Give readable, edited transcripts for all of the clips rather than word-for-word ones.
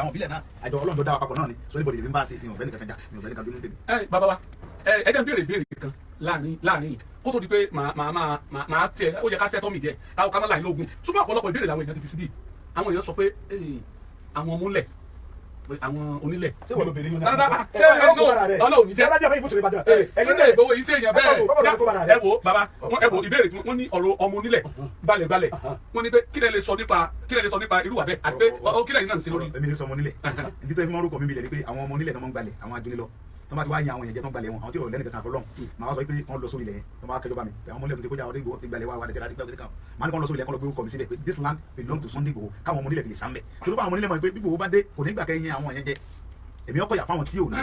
àtàwọn ìbílẹ̀ náà àjọ Ọlọ́run tó dá wa papọ̀ náà ni so anybody lè ń bá a ṣe mi ò bẹ́ẹ̀ nìkan jà mi ò bẹ́ẹ̀ nìkan bínú tèmi. bàbá wa ẹ jẹ́ béèrè kan láàrin yìí kó tó di pé màá tẹ ó yẹ ká sẹ́tọ́ mi jẹ ká má láì lóògùn ṣùgbọ́n ọ̀pọ̀lọpọ̀ ìbéèrè làwọn èèyàn ti fi síbí àwọn èèyàn sọ pé àwọn múlẹ̀ àwọn onílẹ̀. ṣé wọ́n ló bèrè yín náà. ṣé Ọlọ́run ní jẹ́ Sunday Igboho yìí ṣe èèyàn bẹ́ẹ̀ ẹ wo bàbá ẹ wo ìbéèrè tí wọ́n ní ọ̀rọ̀ ọmọ onílẹ̀ balẹ̀ wọ́n ní pé kí lẹ lè sọ nípa irú wa bẹ́ẹ̀ àti pé kí lẹ́yìn náà ń ṣe lórí. èmi ní sọ ọmọ onílẹ̀ ìdí tó fi máa ń rúkọ mi bilẹ̀ ni pé àwọn ọmọ onílẹ̀ náà máa ń gbalẹ̀ àwọn ajúnilọ tó bá ti wá yan àwọn èèyàn jẹ́ tó ń gbalẹ̀ wọn àwọn tí ò lẹ́nu kankan fọlọ́n màá wá sọ pé wọ́n lọ sórí ilẹ̀ yẹn tó bá kẹjọba mi àwọn ọmọ onílẹ̀ tó ti kọjá ọdún Igboho ti gbalẹ̀ wá tẹ̀lé àti pẹ́ẹ́pẹ́ kan màá ní kọ́ lọ sórí ilẹ̀ kọ́ lọ gbé orúkọ mi síbẹ̀ pé this land belong to Sunday Igboho káwọn ọmọ onílẹ̀ fi lè sá mbẹ̀ tó ló bá àwọn onílẹ̀ mọ̀ pé bí Igboho bá dé kò ní gbà kẹ́yìn àwọn yẹn jẹ èmi ọkọ yà fáwọn tí ò ní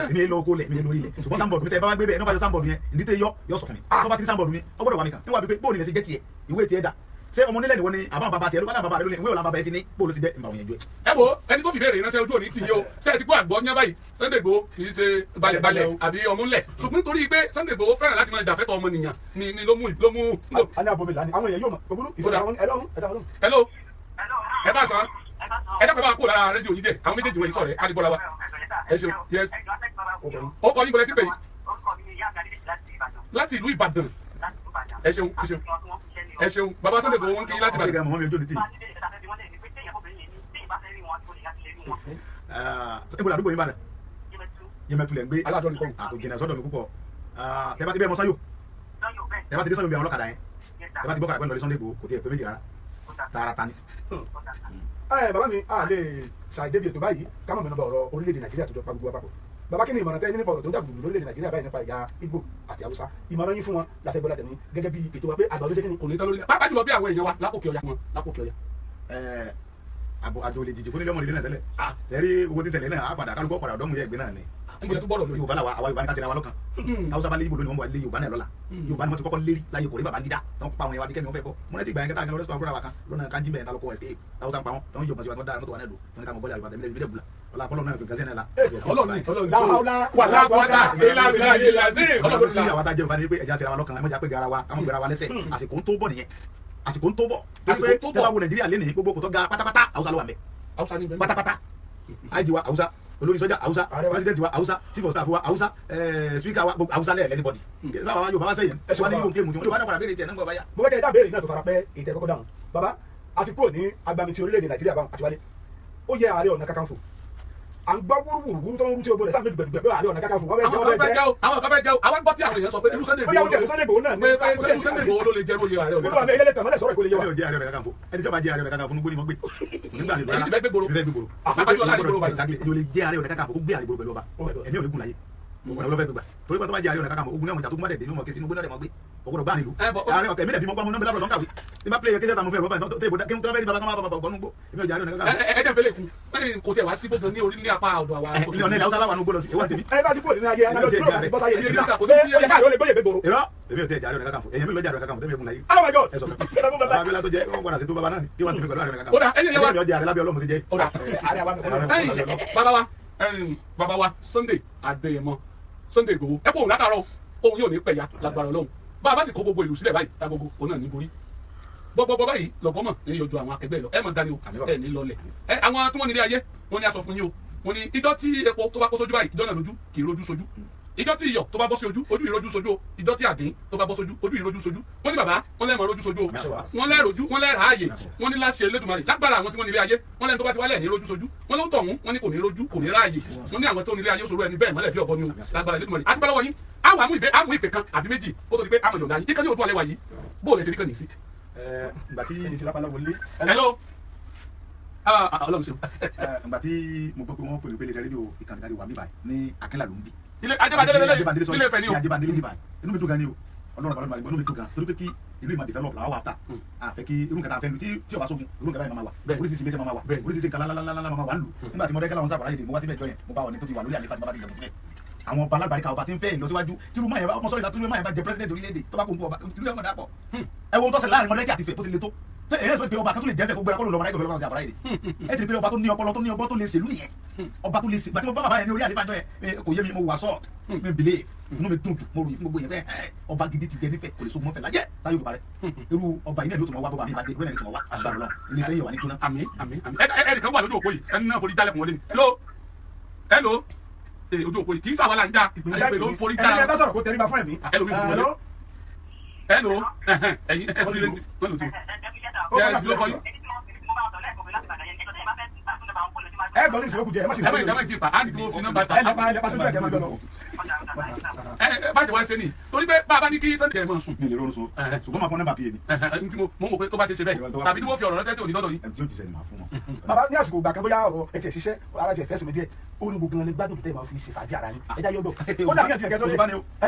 èmi èlò oko lẹ èmi èlò ilẹ̀ ṣùgbọ́n sáńbọ̀dù mi tẹ bá wá gbé bẹ́ẹ̀ nípa yọ sáńbọ̀dù yẹn ìdí tẹ yọ sọ fún mi tó bá ti sáńbọ̀dù mi ọ gbọ́dọ̀ wà mí kan níwà bí pé bóòlù yẹn ṣe jẹ́ tiẹ̀ ìwé tiẹ̀ dà ṣé ọmọ nílẹ̀ nìwọ ni àbá bàbá tiẹ̀ ló bá dà bàbá rẹ lónìí ìwé ọ̀la bàbá yẹn fi ní bóòlù ti jẹ́ ìmọ̀ òyìnbó ẹ̀. ẹ wo ẹni tó fi béèrè ìránṣẹ́ ojú òní ti yé o ṣé ẹ ti kó àgbọ̀ ní abáyé Sunday Igboho kì í ṣe balẹ̀ àbí ọmúlẹ̀ ṣùgbọ́n nítorí pé Sunday Igboho fẹ́ràn láti máa jàfẹ́tọ̀ ọmọnìyàn ni ló mú. a ní abomi lánìí àwọn èèyàn yóò mọ òbúrú hello ẹ bá sàn ẹ dákọ̀ bá kó lára rédíò yìí dé àwọn méjèèjì wọ̀nyí sọ̀rọ̀ ẹ adigunla wa ẹ ṣeun yes ó kọ yín bọ̀lẹ́ tí pè yín láti ìlú Ìbàdàn ẹ ṣeun bàbá Sunday Igboho wọn kì í láti Ìbàdàn. ibo la àdúgbò yín Ìbàdàn Yemẹtu lẹ ń gbé aládọ́ni kọ́ àkójìnà sọ́dọ̀ mi púpọ̀ tẹ́ bá ti bẹ́ẹ̀ mọ Sanyo tẹ́ bá ti dé Sanyo bí àwọn ọlọ́kadà yẹn tẹ́ bá ti gbọ́kadà pẹ́ lọ́dẹ Sunday Igboho kò tiẹ̀ pé méjì rárá tààràtà ni. bàbá mi a lè ṣàìdébi ètò báyìí ká mọ̀ mẹ́nu bá ọ̀rọ̀ orílẹ̀-èdè Nàìjíríà tó jọ pa gbogbo àpapọ̀ bàbá kí ni ìmọ̀ràn tẹ́ ní nípa ọ̀rọ̀ tó ń dàgbù lórílẹ̀-èdè Nàìjíríà báyìí nípa ìyá Ìgbò àti Haúsá ìmọ̀ràn yín fún wọn láfẹ́ gbọ́dọ̀ tẹ̀mí gẹ́gẹ́ bí ètò wa pé àgbà olóṣèlú ni kò ní tán lórí pápá jùlọ bí àwọn èèyàn wa lápòkè ọya. àjò lè jìjì kó nílé ọmọ nílé náà tẹ́lẹ̀ tẹ́rí owó tí tẹ̀lé náà á padà kálukọ́ padà ọ̀dọ́ mu yẹ ẹgbẹ́ náà ni Yorùbá làwa àwa Yorùbá ní ká ṣe ra wa lọ́kàn Haúsá bá lé Ìgbò lónìí wọn bá lé Yorùbá náà lọ́la Yorùbá ni wọ́n ti kọ́kọ́ lérí láyé kò rí Babangida tó ń pa àwọn ẹwà díkẹ́ mi wọ́n fẹ́ bọ́ mo rántí ìgbà yẹn kẹta àgbẹ̀ lọ́dọ̀ àbúrò wa kan lọ́nà kanjí bẹ́ẹ̀ lálọ́kọ́ ẹ̀sẹ̀ Haúsá ń pa wọn tó ń yọ̀bọ̀n sí wa tó dára mọ́tò wa náà lò tó ní ká mọ̀ bọ́lẹ̀ àyùbá tẹ̀lé ìbílẹ̀ bùlà ọ̀la kọ́lọ́ náà fi gàzẹ́ náà la. ọlọ́run sí àwọn adájẹ́ Yorùbá ní pé ẹ̀já ṣe ra wa lọ́kàn ẹ̀mọ́jà pé gara wa kámọ́ gbéra wa lẹ́sẹ̀ àsìkò ń tó bọ̀ nìyẹn àsìkò ń tó bọ̀ pé tẹ́lá wo Nàìjíríà lé ní gbogbo kò tó ga pátápátá Haúsá ló wà mẹ́ pátápátá IG wa Haúsá olórí sọ́jà Haúsá president wa Haúsá chief of staff wa Haúsá speaker wa Haúsá lẹ́ẹ̀ anybody sábà wa Yorùbá wa sẹ́yìn wọ́n ní ibò kéwù tí wọ́n Yorùbá náà padà béèrè tiẹ̀ náà gbọ́ báyà. mo fẹ́ kẹ́ ẹ dá béèrè náà tó fara pẹ́ ètò ẹ̀kọ́kọ́ dáhùn bàbá àti kúrò ní agbami ti orílẹ̀-èdè Nàìjíríà báwọn àti wálé ó yẹ Ààrẹ Ọ̀nà Kakanfò à ń gbọ́ wúrúwúrú tó ń rú tí o gbọ́dọ̀ sáà méjì gbẹ̀dùgbẹ̀ Ààrẹ Ọ̀nà Kakanfò wọ́n fẹ́ jẹ́ àwọn kan fẹ́ jẹ́ àwọn gbọ́ tí àwọn èèyàn sọ pé irú Sunday Igboho náà pé Sunday Igboho ló lè jẹ́ lóye Ààrẹ Ọ̀nà Kakanfò ilé tẹ̀mọ́lẹ̀ sọ̀rọ̀ ìkólé yẹ wa. ẹni jẹ́ Ààrẹ Ọ̀nà Kakanfò ẹni tí ó bá jẹ́ Ààrẹ Ọ̀nà Kakanfò nígbó ni mo gbé nígbà ní èyí ti fẹ́ gbé gbòòrò àpapọ̀ yóò lè jẹ́ Ààrẹ Ọ̀nà Kakanfò kó gbé Ààrẹ Igboho pẹ̀lú ọba ẹ̀mí ò ní gùn láyé ògùn ọlọ́fẹ́ gbégbà torí pé tó bá jẹ́ Ààrẹ Ọ̀nà Kakanfò ogun ní ọmọjà tó gbọ́dẹ̀ dé ní ọmọ kẹsì ní ogun náà dẹ̀ mọ́ gbé ọgbọ́dọ̀ gbá nílùú Ààrẹ ọ̀kẹ́ mílẹ̀ bí mọ́ gbọ́mú náà lọ́rọ̀ lọ́nkàwé tí bá pléyẹ kẹsẹ̀ tàmú fẹ́ rọ́bà tó tẹ́bù kí n tó fẹ́ ní baba kan máa bàbà ọgbọ́nú gbó èmi ò jẹ́ Ààrẹ Ọ̀nà Kakanfò. ẹ jẹ́ fẹ́lẹ̀ fún kò tẹ̀ wá sí gbogbo ní orí ní apá ọ̀dọ̀ àwa. ilé ọ̀nà ilẹ̀ Haúsá láwọn gbọ́dọ̀ sí ewa tèmi. ẹ bá ti kúrò sínú ayé ẹ náà ló ti bọ́ sáyé ìdílé náà ó yẹ káàdó lè gbóyè gbégbòrò. irọ́ èmi ò tẹ́ Ààrẹ Ọ̀nà Kakanfò èyàn mi ló jẹ́ Ààrẹ Ọ̀nà Kakanfò tẹ́mi ẹ̀kún láyé. oh my God ẹ sọ bàbá Abíọ́lá tó jẹ́ ó padà sí tó bàbá náà ni kí wọ́n tẹ̀mí pẹ̀lú Ààrẹ Ọ̀nà Kakanfò. ó dà ẹ̀yìn yẹn wa èmi ò jẹ́ Ààrẹ lábẹ́ Ọlọ́run ti jẹ́. ó dà bàbá wa Sunday Adéyẹmọ Sunday Igboho ẹ kó òun látàárọ̀ òun yóò ní pẹ̀yà lágbára Ọlọ́run bá a bá sì kó gbogbo ìlú sílẹ̀ báyìí ta gbogbo òun náà ní borí gbogbo báyìí lọ́gọ́mọ̀ ní yọjú àwọn akẹgbẹ́ lọ ẹ mọ̀ dání o ẹ ní lọlẹ̀ ẹ àwọn tí wọ́n nílé ayé wọ́n ní aṣọ fún yín o wọ́n ní ìjọ tí epo tó bá kó sójú báyìí ìjọ náà lójú kì í rojú sójú ìjọ tí iyọ̀ tó bá bọ́ sí ojú ojú ìrojú sójú o ìjọ tí àdín tó bá bọ́ sójú ojú ìrojú sójú wọ́n ní bàbá wọ́n lẹ́ẹ̀mọ̀ rojú sójú o wọ́n lẹ́ẹ̀rojú wọ́n lẹ́ẹ̀ráàyè wọ́n ní láṣẹ Elédùmarè lágbára àwọn tí wọ́n nílé ayé wọ́n lẹ́ni tó bá ti wálẹ̀ ní rojú sójú wọ́n ló ń tọ̀hún wọ́n ní kò ní rojú kò ní ráàyè wọ́n ní àwọn tó nílé ayé ó ṣòro ẹni bẹ́ẹ̀ mọ́lẹ̀ bí ọ̀bọ ni o lágbára Elédùmarè àti bá lọ́wọ́ yín àwọn àmú ìpè kan àbí méjì kó tó di pé àmọ̀ yọ̀ǹda yín ìkànnì òdùn alẹ́ wa yìí bóòlù ẹ̀sìn nìkan nìyí. ìgbà tí hello Ọlọ́run ṣeun. ìgbà tí mo gbọ́ pé wọ́n pè mí pé iléeṣẹ́ rédíò ìkànnì kan ti wà mí báyìí ní Akínlá ló ń bí. ilé Ajébádélé fẹ́ ni o. Ajébádélé ní báyìí inú mi dùn gan ni o Ọlọ́run àbálòpọ̀ inú mi dùn gan torí pé kí ìlú ìmọ̀ develop làwọn wà áfà àfẹ́ kí irú nǹkan tá a fẹ́ lu tí ọba sógun irú nǹkan báyìí máa wà oríṣiríṣi iléeṣẹ́ máa wà oríṣiríṣi nǹkan lálálálá máa wà ń lù nígbà tí mo rẹ́gẹ́lá wọn sábà ráyè dé mo wá síbẹ̀ ìjọ yẹn mo bá wọn ní tó ti wà lórí àlefa tí bàbá ti jẹun síbẹ̀ àwọn ọba alágbàríkà ọba tí ń fẹ́ ìlọsíwájú tírú máa yẹn bá ọmọ sọ́yìn látúrú máa yẹn bá jẹ president orílẹ̀-èdè tó bá kó ń bọ̀ ọba ìlú yẹn mọ̀ dàpọ̀ ẹ wo tó ṣe láàrin Mọdákẹ́kẹ́ àti Ifẹ̀ bó ti le tó ṣé èyí ẹ̀sọ́ pé ọba kan tó lè jẹ́ fẹ́ kó gbéra kó ló lọ́ba láìpẹ́ lọ́ba ti àbúrá yìí ẹ ti rí pé ọba tó ní ọpọlọ tó ní ọgbọ́n tó lè ṣèlú nìyẹn ọba tó lè ṣe gbàtí mo bá bàbá yẹn ní orí àlefa jọ yẹn kò yé mi mo wà sọ́ọ̀t mi believe inú mi dùn mo ròyìn fún gbogbo yẹn bẹ́ẹ̀ ọba gidi ti jẹ nífẹ̀ẹ́ kò lè so mọ́fẹ́ lájẹ́ táyọ̀ fún parẹ́ irú ọba yìí náà ló tún wá bọ́ba mi ìbàdí ìwé náà ló tún wá aṣáájú lọ ilé iṣẹ́ yìí wà ní jóná. àmín àmín àmín ẹnì kan wà lójú òpó yìí ẹni náà forí jálẹ̀kùn wọlé ni hello ojú òpó yìí kì í sàwọn là ń já àyẹ̀pẹ̀ ló ń forí já ẹni ẹ bá sọ̀rọ̀ kó tẹríba fún ẹ̀mí. hello ẹ̀yin ẹ̀ fọ́n lé lọ́nà tó yẹ ló kọ́ yín. ẹ gbọ́dọ̀ ní ìṣòro kù jẹ ẹ má ti ẹ má ti pa á ní kí wọ́n fi nọ́mbà ta. ẹ lè pa sójú ẹ̀jẹ̀ máa gbọ́ lọ. ẹ bá ṣe wá ṣe ni torí pé bá a bá ní kí Sunday ẹ̀ máa sùn. mi lè rọrùn so ṣùgbọ́n máa fọ́n nọ́mbà pè mí. mo mọ̀ pé tó bá ṣe ṣe bẹ́ẹ̀ tàbí tí wọ́n fi ọ̀rọ̀ ránṣẹ́ tí ò ní lọ́dọ̀ yìí. ẹni tí ó ti sẹ́ni máa fún wọn. bàbá ní àsìkò ìgbà kan bóyá ọ̀rọ̀ ẹ tiẹ̀ ṣiṣẹ́ ara tiẹ̀ fẹ́sùn mi díẹ̀ orin gbogbo wọn lè gbádùn tó tẹ̀ máa fi ṣèfàjì ara yín ẹja yọ̀dọ̀ ó dàbí ẹ̀ tiẹ̀ kẹ́ tó ṣe.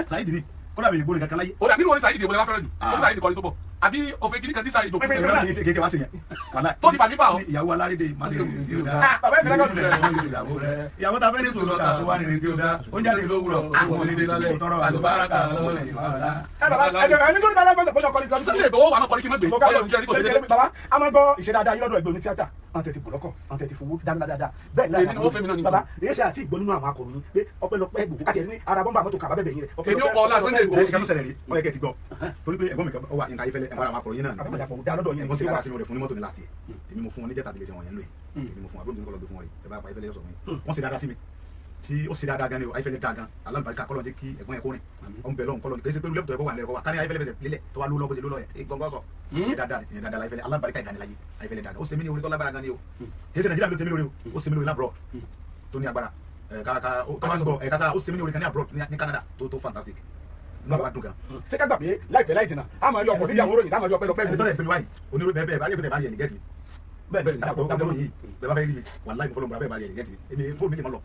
Saheed ni ó dàbí ìgbóni kankan láyé. ó dàbí nínú orin Saheed ìdìbò lè wá fẹ́ràn jù tó Saheed kọrin tó bọ̀ àbí òfin kìnnìkan tí Saheed òkú. kéèké wá sí yẹn. tó ti fà nípa ọ. ìyàwó alárédè máa ṣe ìrìn tí ó dá. bàbá ẹ̀ fẹ́ràn kọ́ni. ìyàwó ta fẹ́ ní sòlọ́ ta sọ́wọ́ ìrìn tí ó dá. ó jáde lówùrọ̀ àwọn onílé tí ó tọrọ àlùbáràkà lọ́wọ́ lẹ́yìn wàhálà. ẹni tó ní dáadáa gbọ́dọ̀ bọ́jọ́ kọ́ni Sunday Igboho wà náà kọ́ni kí n má gbé ọlọ́run jẹ́ nítorí délé. bàbá a máa gbọ́ ìṣe dáadáa yín lọ́dọ̀ ẹgbẹ́ oní tíátà àwọn tẹ̀ ti bù lọ́kọ̀ àwọn tẹ̀ ti fowó dáadáa bẹ́ẹ̀ láì bàbá èyí ṣe àti ìgbọ́ nínú àwọn akọ̀ròyìn pé ọpẹ́lọpẹ́ gbogbo kájẹ ní ara bọ́mbà mọ́tò kàbá bẹ̀bẹ̀ yín rẹ̀. èmi ó kọ́ ọ́ la Sunday Igboho ẹ̀ka tó ṣẹlẹ̀ rí ọ̀yẹ́ kẹ́ ti gbọ́ torí pé ẹ̀gbọ́n mi kan wà nǹkan ayéfẹ́lẹ́ ẹ̀wọ̀n àwọn akọ̀ròyìn náà ni ẹ̀gbọ́n sì wá sínú rẹ̀ fún ní mọ́tò ní last year èmi mo fún wọn ní jẹ́ta àtìlẹ́sẹ̀ wọn yẹn lóye èmi mo fún wọn àbúrò mi kọ́ lọ gbé fún wọn rí ẹ bá pa ayéfẹ́lẹ́ yọ sọ fún yín wọ́n sì dáadáa sí mi tí ó sì dáadáa gan ni o ayéfẹ́lẹ́ dáa gan alábàríkà kọ́lọ́ jẹ́ kí ẹ̀gbọ́n yẹn kó rìn ọ̀n bẹ̀ lọ́hùn kọ́lọ́ kì í ṣe pé lẹ́fùtọ̀ ẹ̀kọ́ wà lẹ́ẹ̀kọ́ wa kárí ayéfẹ́lẹ́ bẹ̀sẹ̀ lélẹ̀ tó wà lóò lọ́bọ̀ ṣe lóò yẹn gbọ́ngàn sọ ìyẹn dáadáa ayéfẹ́lẹ́ alábàríkà ìdániláyé ayéfẹ́lẹ́ dáadáa ó ṣe mí ní orí tó lágbára gan ni o kì í ṣe Nàìjíríà ló ṣe mí lórí o ó ṣe mí lórí labroad tó ní agbára ó ṣe mí ní orí kan ní abroad ní Canada tó fantastic lọ́wọ́ dùn gan. ṣé ká gbà pé láìpẹ́ láì jìnnà a máa rí ọkọ̀ nídìí àwọn oròyìn a máa rí ọpẹ́lọpẹ́ ẹni tó lè gbẹmí wáyé onírú bẹ́ẹ̀ bẹ́ẹ̀ bá rí ẹgbẹ́ bá rí ẹni gẹ́tì mi bẹ́ẹ̀ dàpọ̀ yìí bẹ́ẹ̀ bá fẹ́ rí mi wàláhì mo fọlọ́ mọ́ra bẹ́ẹ̀ bá rí ẹni gẹ́tì mi èmi fóònù mi lè mọ́ lọ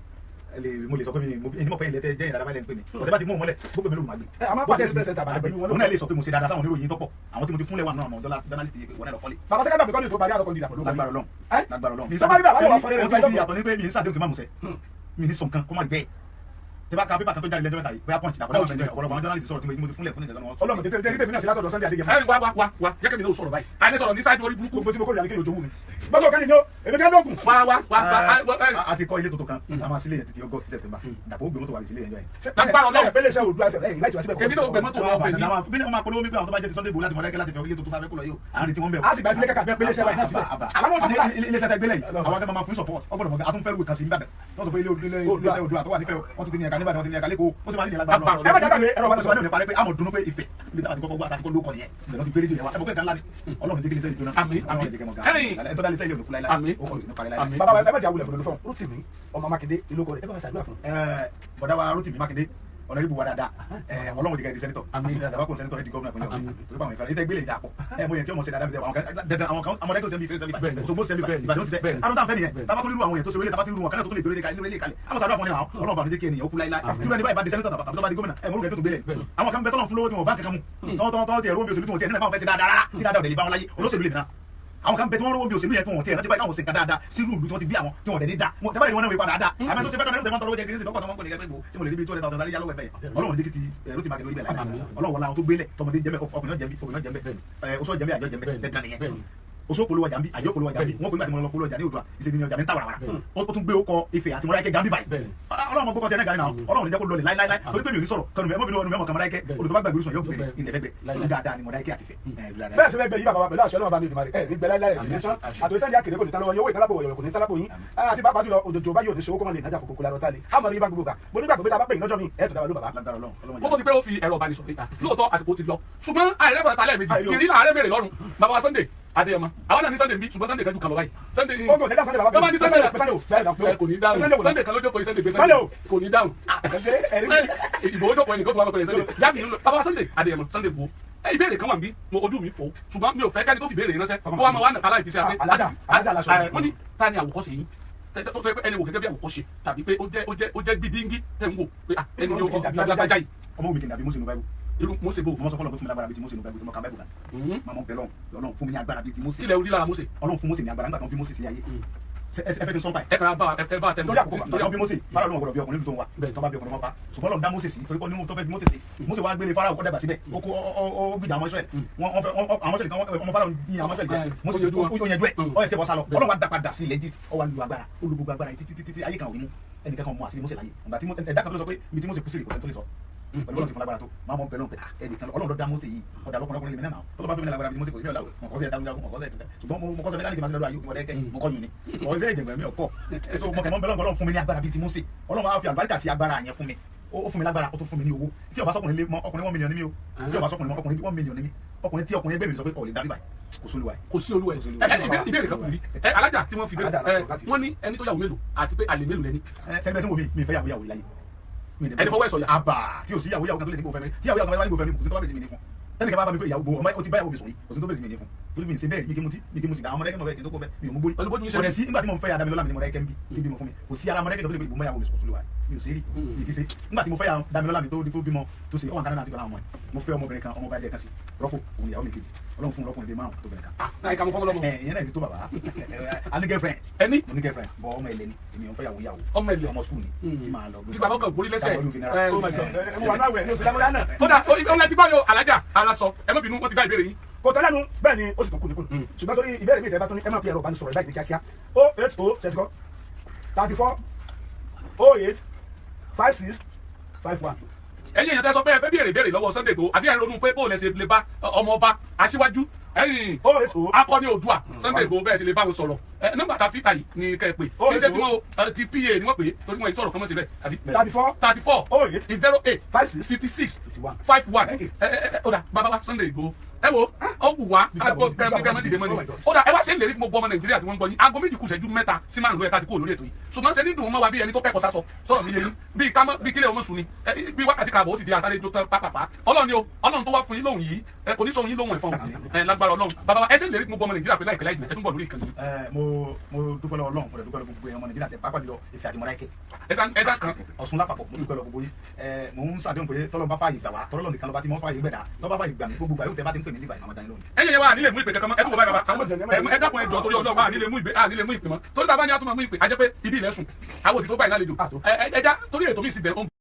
mo lè sọ pé mi ní mọ̀ pé ilẹ̀ tẹ́ jẹ́ ìdára báyìí lẹ́nu pé mi ọ̀tẹ́ bá ti mú mọ́lẹ̀ gbogbo mi ló máa gbé. a máa pàtẹ́ express center àbàdàn pẹ̀lú wọn. òun náà lè sọ pé mo ṣe dáadáa sáwọn oníròyìn tó pọ̀ àwọn tí mo ti fúnlẹ̀ wà náà journalist yìí wọn náà lọ kọ́lé. bàbá sẹ́kẹ́ gbàgbé kọ́ni tó parí àtọkọ́ ìdàpọ̀ ló lágbára Ọlọ́run lágbára Ọlọ́run. sábàbí bàbá wà fún ẹni tó fi yàtọ̀ ní pé mi ní sàdéhùn kí n má musẹ̀ mi ní sọ̀kan kó má rí bẹ́ẹ̀ tẹ́bá ka pépà kan tó jáde lẹ́jọ́ mẹ́ta yìí bóyá punch dàpọ̀ ọ̀pọ̀lọpọ̀ àwọn journalist sọ̀rọ̀ tí mo ti fúnlẹ̀ fún ìjọba wọn. Ọlọ́run tètè tèmi náà ṣe látọ̀dọ̀ Sunday Adéyẹmọ. ẹ wá jẹ́ kí mi náà sọ̀rọ̀ báyìí àní sọ̀rọ̀ ní sáájú orí burúkú. gbogbo tí mo kọ́ ìyá ní kéde ojú mi. gbọ́dọ̀ kẹ́ni ni ó èmi kẹ́ lóògùn. wá. a ti kọ́ ilé tuntun kan a máa sílé yẹn títí August September dàpọ̀ ó gbé mọ́tò wà sílé yẹn jọ yẹn. lágbára Ọlọ́run pélé iṣẹ́ òdu àṣẹ ẹ̀yìn láti wá síbẹ̀. èmi náà gbẹ mọ́tò wọn bẹ̀ ní. bí wọ́n máa polówó mi pé àwọn tó bá jẹ́ ti Sunday Igboho láti Mọdákẹ́kẹ́ láti fẹ́ ilé tuntun tàbí kúlọ̀ yìí àárín tí wọ́n bẹ̀. a sì gba ìfilé kàkà bẹ́ẹ̀ pélé iṣẹ́ wáyé síbẹ̀. ilé iṣẹ́ tẹ́gbẹ́lẹ̀ yìí àwọn akẹ́kọ̀ọ́ máa fún support ọgbọ́dọ̀ mọ̀ àtúnfẹ́ rúwẹ̀ kan sí Ìbàdàn wọ́n sọ pé ilé iṣẹ́ Oòduà tó wà nífẹ̀ẹ́ wọ́n tún ti ní ẹ̀ka níbàdàn wọ́n ti ní ẹ̀ka lẹ́kọ̀ọ́ wọ́n sì máa ní ìyàlágbára lọ. ẹ bá jáde ẹ̀rọ wọ́n sọ wà ní òní parí pé àmọ̀ dunu pé ìfẹ́ ibi táwọn ti kọ́kọ́ gbọ́ àti kọ́ ló kọ́ nìyẹn ìbẹ̀rẹ̀ ti gbé rédíò yẹn wá ẹ̀bùn kẹ́kẹ́ ńlá ni Ọlọ́run jẹ́ kí ilé iṣẹ́ ìjóná àwọn ìdíkẹ́ mọ̀ gan ẹ̀ tó dá ilé iṣẹ́ ilé òdòkú láíláí ó kọ̀ ní parí láíláí. bàbá ẹ bá jà wulẹ̀ fún Rotimi ọmọ Mákindé ìlú kọ rẹ̀ ẹ bá wà ṣàdúrà fún. bọ̀dá wa Rotimi Mákindé ọ̀nàdìbò wa dáadáa Ọlọ́run ti gẹ̀ di sẹ́nitọ̀ àtàbàkùn sẹ́nitọ̀ ẹ̀ di gọ́ọ̀nà ìpínlẹ̀ Ọ̀ṣun torí báwọn ìfẹ́ ìtẹ́ gbélé ìdàpọ̀ mo yẹn tí ọmọ ṣe dáadáa bí àwọn kan ọmọdé kò sẹ́mi ìfẹ́ sẹ́mi báyìí Òṣogbo sẹ́mi báyìí Ìbàdàn ṣiṣẹ́ àwọn táwọn fẹ́ nìyẹn tábà tó lérú àwọn yẹn tó ṣe wọlé tábà tó lérú wọn kánà tó lè gbèrè ilé kalẹ̀ àwọn sàdúrà fún ni àwọn Ọlọ́run bá ní jẹ́ kí ènìyàn ó kú láíláí tí wọ́n ní báyìí bá di sẹ́nitọ̀ tàbí tó bá di gómìnà ẹ̀ mọ̀rún kẹ́ tó gbélé àwọn kan bẹ tọ́lọ̀ fún lówó tí wọ́n bá kankan mu tọ́wọ́ ti ẹ̀rọ omi òṣèlú tí wọ́n ti ẹ̀ nínú àwọn fẹ́ ṣe dáadáa rárá tí dáadáa ọ̀dẹ̀ lè bá wọn láyé olóṣèlú lè nà àwọn kan bẹ tí wọ́n rówó bí òṣèlú yẹn tó wọ́n ti ẹ̀ rántí báyìí káwọn ṣe nǹkan dáadáa sí ìlú tí wọ́n ti bí àwọn tí wọ́n dẹ̀ ní dá tẹ́bá lè wọ́n náà wí padà dá àmọ́ tó ṣe fẹ́ tọ́lọ́ tẹ́wọ́n tọ́lọ́ jẹ́ kí ní sèkọ́kọ́ tó wọ́n kò ní kẹ́gbẹ́ gbò tí mo lè rí bí 200,000 láyé yálò ẹ̀bẹ̀ Ọlọ́run jẹ́ kí ti Rotimi Mákindé orí bẹ̀ láyé Ọlọ́run wọlé àwọn tó gbélé tọmọdé jẹ́mẹ̀ ọkùnrin jẹ́mẹ̀ obìnrin jẹ́mẹ̀ oṣù jẹ́mẹ̀ àjọ jẹ́mẹ̀ dẹ́tàn nìyẹn oṣù polówó jambi àjọ polówó jambi wọn kò nígbà tí mo lọ polówó jambi Oòduà ìṣèlú ní ọjà mi ń ta wàràwàrà ó tún gbé okọ Ifẹ̀ àti Mọdákẹ́kẹ́ jambi báyìí Ọlọ́run ọmọ gbọ́kọ̀ tẹ̀ náà Ọlọ́run níjẹ́ kó lọlẹ̀ láíláí torí pé mi ò ní sọ̀rọ̀ kẹnu mi ẹmọ́bìnrin ọ̀nùmẹ́mọ̀ kan Mọdákẹ́kẹ́ olùtọ́ bá gbàgbé orísun yóò gbèrè ìdẹ̀fẹ́gbẹ̀ dáadáa ni Mọdákẹ́kẹ́ àti Ifẹ̀. bẹ́ẹ̀ sẹ́fẹ́ gbẹ yí bàbá wa pẹ̀lú àṣẹ Ọlọ́run bá mi ìdùnnú rẹ̀ ní gbẹ́lá láyé sí nation àtòyítàn ní akéde kò ní tán lọ́wọ́ yóò wé tálábò yọ̀yọ̀ kò ní tálábò yín àti bàbá jùlọ òjòjò bá yóò ní sowó kọ́mọ lè nájà kòkòkò lárọ́ tálẹ̀ àmọ́ rí bá gbogbo gbà mo nígbà gbogbo tá a bá pè ní lọ́jọ́ mi ẹ̀ tó dáwà ló bàbá. kó tó di pé ó fi ẹ̀rọ ìbánisọ̀rọ̀ ìta lóòótọ́ àsìkò ti lọ ṣùgbọ́n àìrẹ́fọ̀ọ́ ta lẹ́ẹ̀mejì fi rí láàárẹ̀ mèrè lọ́rùn bàbá wa Sunday Adéyẹmọ àwọn náà ní Sunday bí ṣùgbọ́n Sunday kan jù kan lọ báyìí Sunday ní ọgbọ̀n tẹ́lá Sunday bàbá bàbá ní Sunday kò ní dáhùn Sunday kan ló jókòó Sunday gbé Sunday kò ní dáhùn ìbò ó jókòó ẹnìkan tó wà lọ́kọ̀ Sunday jáde bàbá Sunday Adéyẹmọ Sunday bò ìbéèrè kan wà bí mo ojú mi fò ṣùgbọ́n mi ò fẹ́ kẹ́ni tó fi béèrè ránṣẹ́ kó wá máa wá nàkàlà ìfisẹ́ àti wọ́n ní ta ni àwòkọ́ṣe yín tó tó ẹni wò gẹ́gẹ́ bí àwòkọ́ṣe tàbí pé ó jẹ́ gbídíngí tẹ̀ ń wò pé ẹni yóò gbàgbájá yìí. ọmọ mi kì í dàbí Mósè nínú Báíbù irú Mósè bò mo sọ fọlọ pé fún mi lágbára bíi ti Mósè nínú Báíbù tó mọ ká Báíbù kan máa mọ bẹ Ọlọ́run fún mi ní agbára bíi ti Mósè ilẹ̀ orí lára Mósè Ọlọ́run fún Mósè ní agbára nígbà tó ń bí Mósè sí ayé ẹ fẹ́ kí n sọ́n pa ẹ̀. ẹ kàn bá tẹnu. torí àkókò torí àwọn bí Mósè Fáráò ló wọn gbọ́dọ̀ bí ọkùnrin tó ń wá tó bá bí ọkùnrin wọn pa ṣùgbọ́n Ọlọ́run dá Mósè sí torí pé ní tó fẹ́ bí Mósè sí Mósè wá gbélé Fáráò kó dàgbà síbẹ̀ ó gbìjà àwọn Ísírẹ́lì àwọn Ísírẹ́lì kan ọmọ Fáráò yín àwọn Ísírẹ́lì jẹ Mósè ó yẹn jú ẹ̀ ọ ẹ̀sìkẹ́ bọ́ sálọ Ọlọ́run wá dá padà sí ilẹ̀ Egypt ó wá lu agbára ó lu gbogbo agbára títí ayé kan ò rí mú ẹnìkan kan mú àṣírí Mósè láyé ìgbà tí ẹ̀dá kan tó lọ sọ pé ibi tí Mósè kú sí rè kò sẹ́ni tó lè sọ pẹ̀lú Ọlọ́run ti fún lágbára tó máa mọ bẹ̀rù pé ẹnìkan Ọlọ́run ló dá Mósè yìí ọ̀dà lọ́kùnrin lèmi náà tó lọ́ bá fi mi lágbára bí Mósè kò sí mi ọ̀làwẹ̀ mọ̀kọ́sẹ̀ jagunjagun mọ̀kọ́sẹ̀ kankan ṣùgbọ́n mo kọ́sẹ̀ mẹ́kánìkì máa ṣe lọ́dọ̀ ayé ìwọ̀n ẹ̀kẹ́ mọ̀kọ́ yìí ni ọ̀sẹ̀ ìjẹ̀gbẹ̀ mi ọ̀kọ́ ẹ̀sọ́ mọ̀kẹ́ mọ́ bẹ̀rù Ọlọ́run fún mi ní agbára bíi ti Mósè Ọlọ́run á fi àlùbáríkà sí agbára yẹn fún mi ó fún mi lágbára ó tún fún mi ní owó tí ó bá sọkùnrin lé mọ ọkùnrin 1 million ní mi o tí ó bá sọkùnrin mọ ọkùnrin 1 million ní mi ọkùnrin tí ọkùnrin ẹgbẹ́ mi sọ pé ọ̀lẹ́ dábìbà kò sí olúwa kò sí olúwa ìbéèrè kan kù rí alájà tí wọ́n fi bẹ̀rẹ̀ wọ́n ní ẹni tó yàwó mélòó àti pé àlè mélòó lẹ́ni. sẹ́ni bẹ́ẹ̀ sẹ́ wo mi fẹ́ yàwó láyé ẹni fọwọ́ ẹ̀ sọ̀yà. àbà tí o sí yàwó kan tó lè ní kó fẹ́ mi tí yàwó kan bá ní kó fẹ́ mi kò sí tó bá bẹ̀rẹ̀ sí mi ní fún tẹ́lẹ̀ kẹ́ bá bá mi pé ìyàwó ọmọ o ti bá yàwó mi sùn yìí kò sí tó bẹ̀rẹ̀ sí mi ní fún torí mi ń ṣe bẹ́ẹ̀ mi kí mu sí àwọn ọmọdé kẹ́kẹ́ kí n tó kó bẹ́ẹ̀ mi ò mú gbórí ọ̀rẹ́ sí nígbà tí mo fẹ́ yà Dámilọ́lá mi ni mo rẹ́ kẹ́mi tí bímọ fún mi kò sí ara ọmọdé kẹ́kẹ́ tó lè pé ìgbòmọ̀ yàwó mi sùn sùlùwà mi ò sí rí mi kì í ṣe nígbà tí mo fẹ́ yà Dámilọ́lá mi tó bímọ tó ṣe ọwọ́n kan náà ti gbọ́dọ̀ àwọn ọmọ ẹ̀ mo fẹ́ ọmọbìnrin kan ọmọ bá ilé kan sí rọ́pò òun ìyàwó mi kejì Ọlọ́run fún ọlọ́kùnrin bíi márùn àtọ́bìnrin kan. náà ìka mo fọwọ́ lọ́mọ. ìyẹn náà ti tó bàbá a ní girlfriend. ẹni. mo ní girlfriend bọ ọmọ ẹlẹ ni èmi ò fẹ́ yàwó yàwó. ọmọ ẹlẹ ọmọ school ni tí màá lọ. kí bàbá kan borí lẹ́sẹ̀. oh my God mo wà náà wẹ̀ ní oṣù dámọ́lá náà. ó dà ó ti báyọ̀ alájà ara sọ ẹ má bínú wọ́n ti dá ìbéèrè yín. kò tẹ́lẹ̀ nu bẹ́ẹ̀ ni ó sì tún kú ní kú ṣùgbọ́n torí ìbéèrè mi ìtẹ́bá tún ní ẹ máa fi ẹ̀rọ ìbánisọ̀rọ̀ ìbáyìí kíákíá 080 ṣẹ́tíkọ́ 34 08 56 51. ẹ̀yin èèyàn tẹ́ sọ pé ẹ fẹ́ béèrè lọ́wọ́ Sunday Igboho àbí ẹ ronú pé bó lẹ ṣe lè bá ọmọ ọba aṣíwájú ẹ̀yin akọni Oòduà Sunday Igboho bẹ́ẹ̀ ṣe lè bá wọn sọ̀rọ̀ nọ́mbà tá a fi ta yìí ni kẹ́ ẹ pè kí ṣe tí wọ́n ti PA ni wọ́n pè é torí wọ́n yìí sọ̀rọ̀ fọmọ́sí bẹ́ẹ̀ àbí 34 08 56 51 ó dà bàbá wa Sunday Igboho ẹ wo ọ wù wá agbọ kẹmẹ dìde mọ ni ó dà ẹ wá sí ìlérí fún gbogbo ọmọ Nàìjíríà tí wọ́n ń gbọ́ yín aago méjì kù ìṣẹ́jú 3 sí 5 lóye káàtì kúrò lórí ètò yìí ṣùgbọ́n ṣe ní dùn mọ́ wa bí ẹni tó kẹ́kọ̀ọ́ sásọ sọ̀rọ̀ mi yé yín bí kílẹ̀ ọmọ sùn ni bí wákàtí kààbọ̀ ó ti di asáré tó tán pápápá Ọlọ́run ni o Ọlọ́run tó wá fún yín lóhùn yìí kò ní sọ yín lóhùn ẹ̀fọn lágbára Ọlọ́run bàbá wa ẹ sì ìlérí fún gbogbo ọmọ Nàìjíríà pé láìpẹ́ láìjìnà ẹ tún bọ̀ lórí ìkànnì. mo dúpẹ́ lọ́wọ́ Ọlọ́run mo dẹ̀ dúpẹ́ lọ́wọ́ gbogbo ọmọ Nàìjíríà tẹ pápá jùlọ Ifẹ̀ àti Mọdákẹ́kẹ́. ẹja kan Ọ̀ṣun lápapọ̀ mo dúpẹ́ lọ́wọ́ gbogbo yín mo ń ṣàdéhùn pé tọ́lọ́ bá fààyè gbà wá tọ́lọ́ nìkan lọ́ba tí mo fààyè gbẹ̀dá tọ́ bá fààyè gbà mí gbogbo àyè tẹ bá ti ń pè mí nígbà ìmọ̀ dání lónìí. ẹ̀yin wa nílé mú ìpè kankan mọ́ ẹ tún wọ báyìí bàbá ẹ dákun ẹ jọ torí Ọlọ́run wa nílé mú ìpè mọ́ torí tá a bá ní a tún máa mú ìpè a jẹ́ pé ibi ilẹ̀ sùn àwọn òsì tó báyìí lálejò ẹja torí ètò mi sì bẹ̀rẹ̀